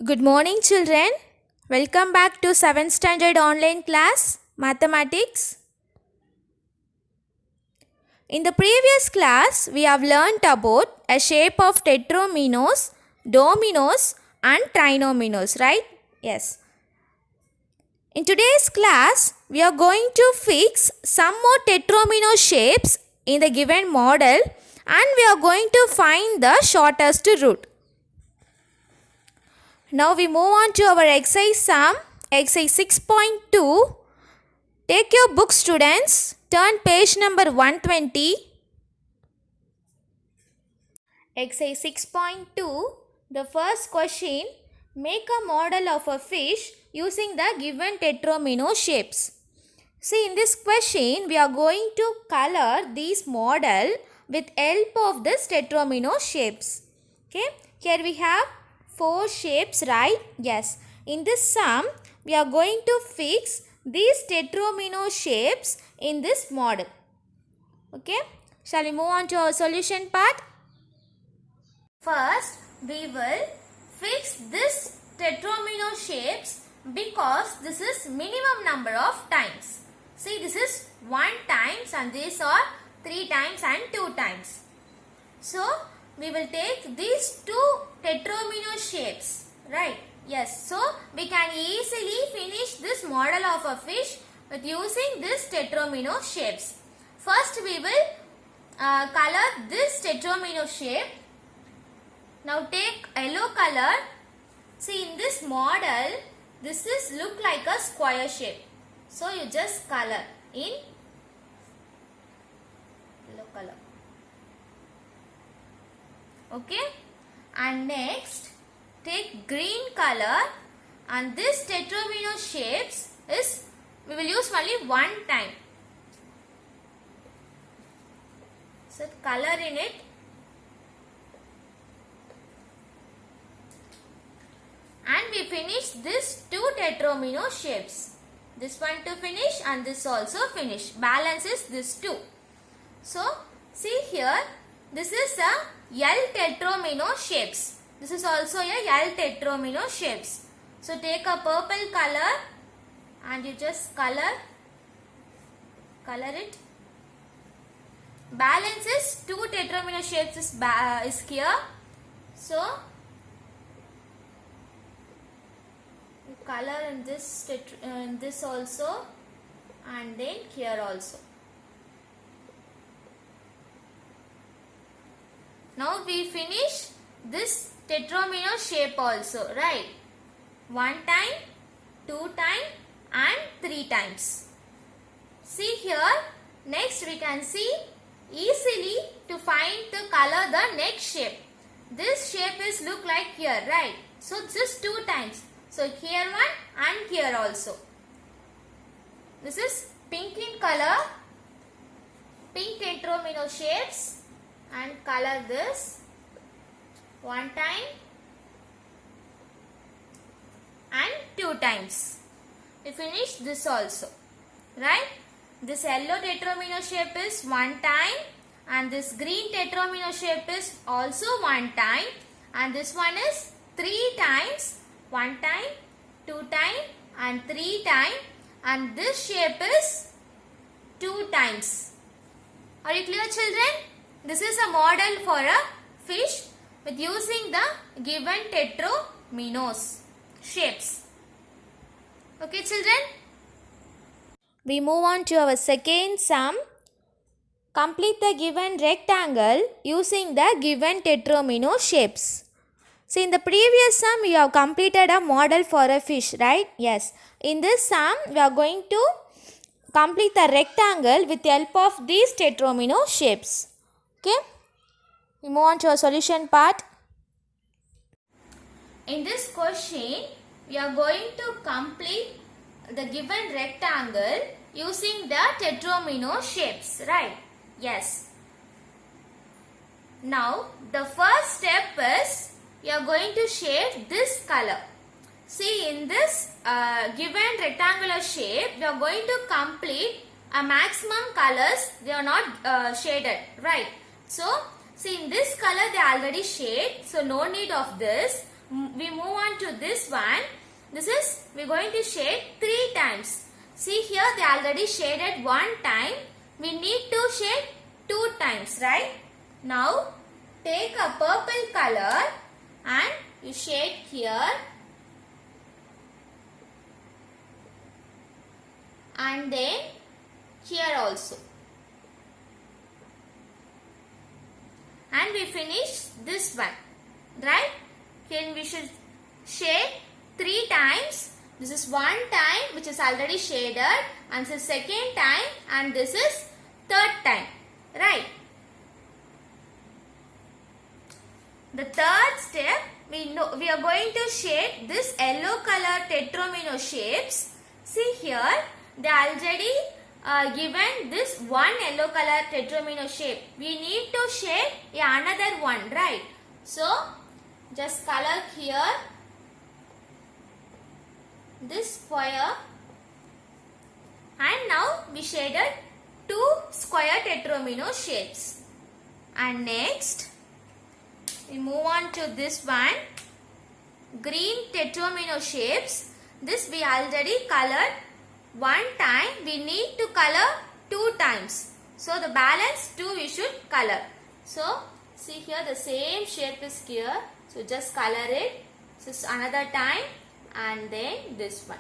Good morning, children. Welcome back to 7th standard online class, Mathematics. In the previous class, we have learnt about a shape of tetrominoes, dominoes and trinominoes, right? Yes. In today's class, we are going to fix some more tetromino shapes in the given model and we are going to find the shortest root. Now we move on to our exercise sum, exercise 6.2. Take your book, students, turn page number 120. Exercise 6.2, the first question, make a model of a fish using the given tetromino shapes. See, in this question, we are going to color this model with help of this tetromino shapes. Okay, here we have 4 shapes, right? Yes. In this sum, we are going to fix these tetromino shapes in this model. Okay. Shall we move on to our solution part? First, we will fix this tetromino shapes because this is minimum number of times. See, this is 1 times and these are 3 times and 2 times. So, we will take these 2 tetromino shapes, right? Yes, so we can easily finish this model of a fish with using this tetromino shapes. First, we will color this tetromino shape. Now, take yellow color. See, in this model, this is look like a square shape. So, you just color in yellow color. Okay, and next take green color, and this tetromino shapes is we will use only 1 time. So color in it. And we finish this 2 tetromino shapes. This one to finish and this also finish. Balance is this 2. So see here, this is a L tetromino shapes. This is also a L tetromino shapes. So take a purple color and you just color it. Balance is 2 tetromino shapes is here. So you color in this also and then here also. Now we finish this tetromino shape also, right? 1 time, 2 time and 3 times. See here, next we can see easily to find the color the next shape. This shape is look like here, right? So just 2 times. So here one and here also. This is pink in color, pink tetromino shapes. And color this 1 time and 2 times. We finish this also, right? This yellow tetromino shape is 1 time and this green tetromino shape is also 1 time and this one is 3 times, 1 time, 2 time and 3 time, and this shape is 2 times. Are you clear, children? This is a model for a fish with using the given tetrominos shapes. Okay, children? We move on to our second sum. Complete the given rectangle using the given tetromino shapes. See, in the previous sum, we have completed a model for a fish, right? Yes. In this sum, we are going to complete the rectangle with the help of these tetromino shapes. Okay, we move on to our solution part. In this question, we are going to complete the given rectangle using the tetromino shapes, right? Yes. Now, the first step is we are going to shade this color. See, in this given rectangular shape, we are going to complete a maximum colors. They are not shaded, right? So, see, in this color they already shade, so no need of this. we move on to this one. This is, we're going to shade 3 times. See here, they already shaded 1 time. We need to shade 2 times, right? Now, take a purple color and you shade here. And then here also. And we finish this one, right? Here we should shade 3 times. This is 1 time which is already shaded, and this is second time, and this is third time, right? The third step, we are going to shade this yellow color tetromino shapes. See here, they already given this one yellow color tetromino shape. We need to shade another one, right? So, just color here this square, and now we shaded 2 square tetromino shapes. And next, we move on to this one, green tetromino shapes. This we already colored 1 time. We need to color 2 times. So the balance 2 we should color. So see here, the same shape is here. So just color it. This is another time, and then this one.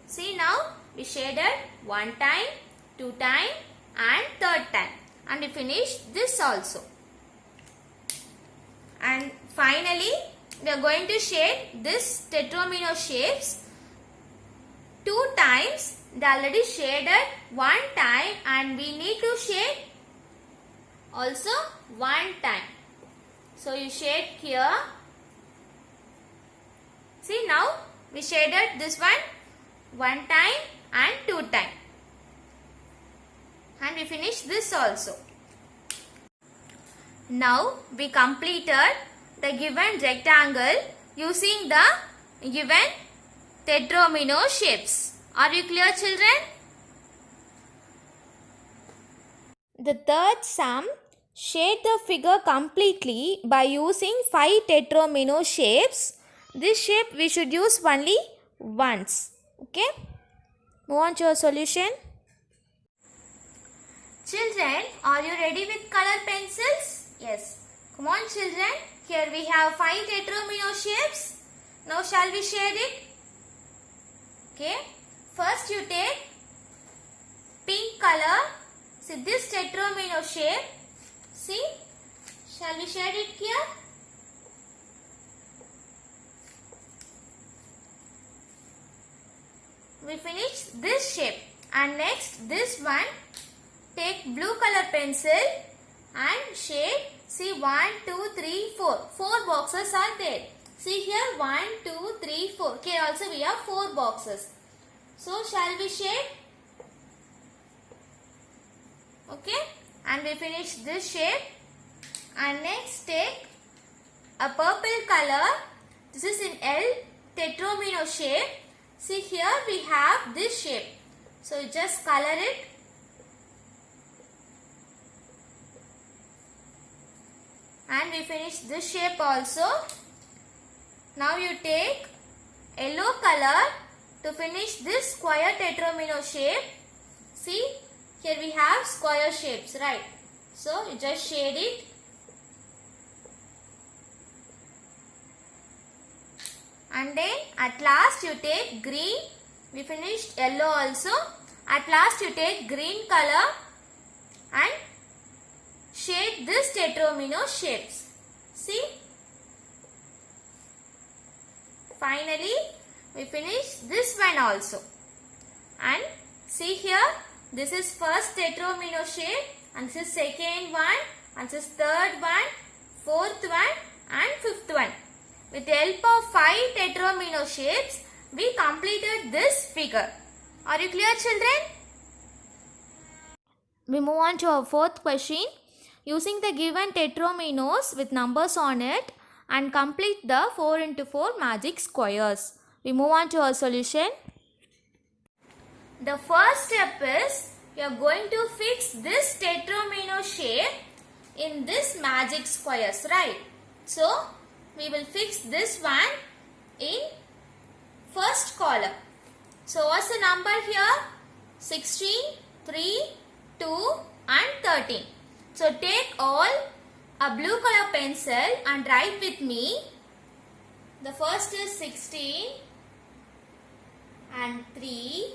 See now, we shaded 1 time, 2 time, and third time. And we finish this also. And finally, we are going to shade this tetromino shapes 2 times. They already shaded 1 time, and we need to shade also 1 time. So you shade here. See now, we shaded this one 1 time and 2 time. And we finish this also. Now we completed the given rectangle using the given tetromino shapes. Are you clear, children? The third sum, shade the figure completely by using 5 tetromino shapes. This shape we should use only once. Okay? Move on to your solution. Children, are you ready with color pencils? Yes. Come on, children. Here we have 5 tetromino shapes. Now shall we shade it? Okay. First you take pink color. See this tetromino shape. See. Shall we shade it here? We finish this shape. And next this one. Take blue color pencil and shade. See 1, 2, 3, 4. 4 boxes are there. See here 1, 2, 3, 4. Here also we have 4 boxes. So shall we shade? Okay. And we finish this shape. And next take a purple color. This is in L tetromino shape. See here we have this shape. So just color it. And we finish this shape also. Now you take yellow color to finish this square tetromino shape. See, here we have square shapes, right? So you just shade it. And then at last you take green. We finished yellow also. At last you take green color and shade this tetromino shapes. See? Finally, we finish this one also. And see here, this is first tetromino shape, and this is second one, and this is third one, fourth one, and fifth one. With the help of 5 tetromino shapes, we completed this figure. Are you clear, children? We move on to our fourth question. Using the given tetrominos with numbers on it and complete the 4 into 4 magic squares. We move on to our solution. The first step is we are going to fix this tetromino shape in this magic squares, right? So, we will fix this one in first column. So, what's the number here? 16, 3, 2 and 13. So, take all a blue color pencil and write with me. The first is 16 and 3,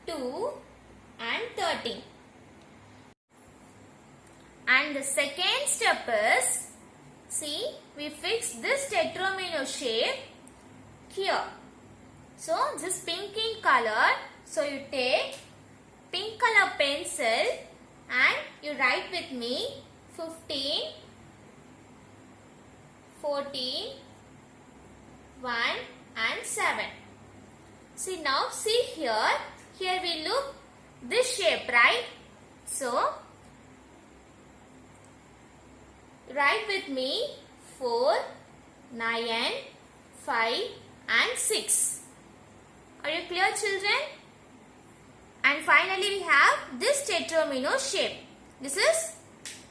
2 and 13. And the second step is, see, we fix this tetromino shape here. So, this pink in color. So, you take pink color pencil and you write with me 15, 14, 1 and 7. See, now see here. Here we look this shape, right? So, write with me 4, 9, 5 and 6. Are you clear, children? And finally we have this tetromino shape. This is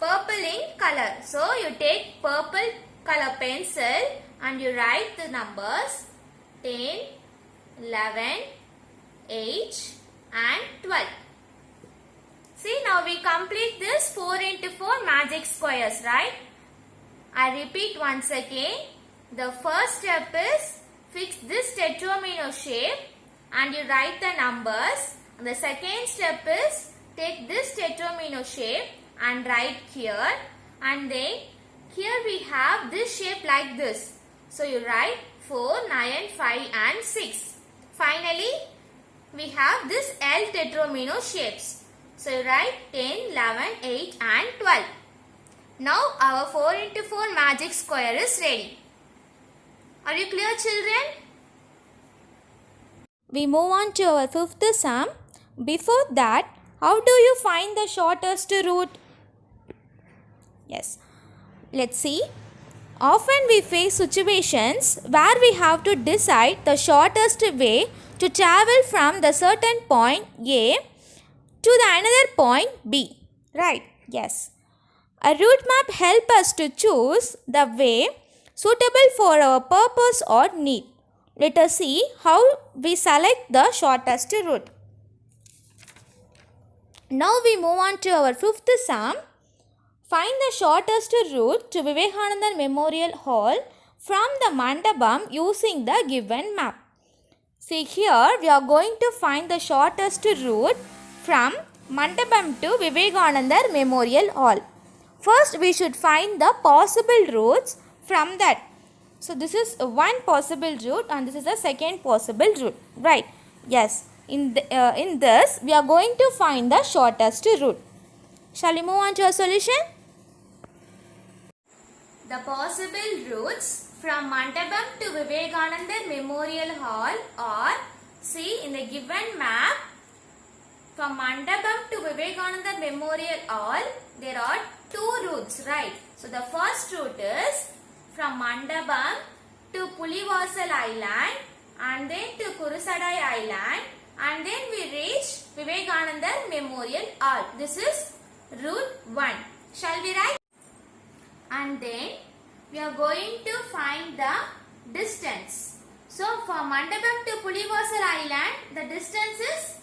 purple in color. So, you take purple color pencil and you write the numbers 10, 11, 8 and 12. See, now we complete this 4 into 4 magic squares, right? I repeat once again. The first step is fix this tetromino shape and you write the numbers. And the second step is take this tetromino shape and write here. And then here we have this shape like this. So you write 4, 9, 5 and 6. Finally, we have this L tetromino shapes. So you write 10, 11, 8 and 12. Now our 4 into 4 magic square is ready. Are you clear, children? We move on to our fifth sum. Before that, how do you find the shortest route? Yes, let's see. Often we face situations where we have to decide the shortest way to travel from the certain point A to the another point B. Right? Yes. A route map helps us to choose the way suitable for our purpose or need. Let us see how we select the shortest route. Now we move on to our fifth sum. Find the shortest route to Vivekananda Memorial Hall from the Mandapam using the given map. See, here we are going to find the shortest route from Mandapam to Vivekananda Memorial Hall. First, we should find the possible routes from that. So, this is one possible route and this is the second possible route. Right? Yes. In this, we are going to find the shortest route. Shall we move on to a solution? The possible routes from Mandapam to Vivekananda Memorial Hall are, see in the given map, from Mandapam to Vivekananda Memorial Hall, there are two routes, right? So, the first route is from Mandapam to Pulivasal Island and then to Kurusadai Island and then we reach Vivekananda Memorial Hall. This is route 1. Shall we write? And then we are going to find the distance. So, from Mandapam to Pulivasal Island, the distance is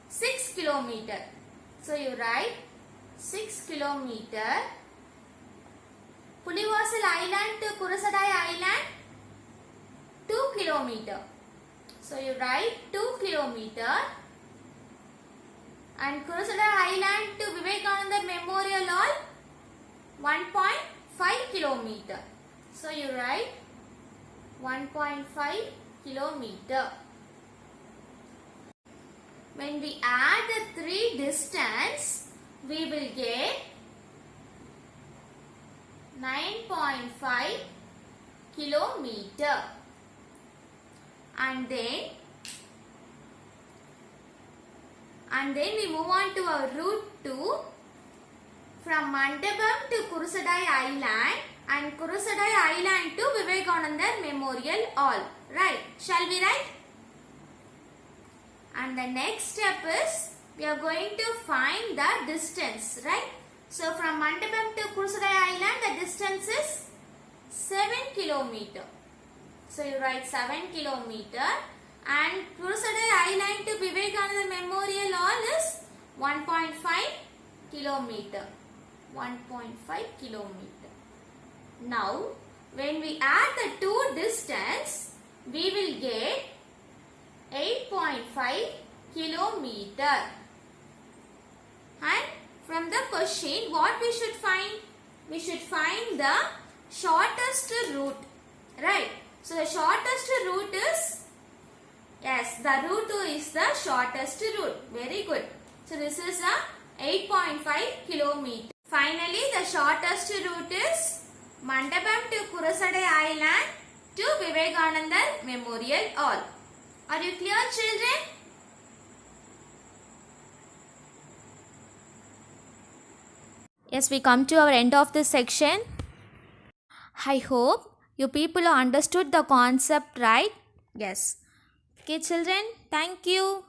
6 km. So, you write 6 km. Pulivasal Island to Kurusadai Island, 2 km. So, you write 2 km. And Kurusadai Island to Vivekananda Memorial Hall, 1.5 km. So, you write 1.5 km. When we add the 3 distance, we will get 9.5 km. And then we move on to our route 2 from Mandapam to Kurusadai Island and Kurusadai Island to Vivekananda Memorial Hall. Right? Shall we write? And the next step is we are going to find the distance, right? So from Mandapam to Kurusadai Island, the distance is 7 kilometer. So you write 7 kilometer, and Kurusadai Island to Vivekananda Memorial Hall is 1.5 kilometer. 1.5 kilometer. Now, when we add the two distance, we will get 8.5 kilometer. And from the question, what we should find? We should find the shortest route, right? So the shortest route is, yes, the route 2 is the shortest route. Very good. So this is a 8.5 kilometer. Finally, the shortest route is Mandapam to Kurusadai Island to Vivekananda Memorial Hall. Are you clear, children? Yes, we come to our end of this section. I hope you people understood the concept, right? Yes. Okay, children, thank you.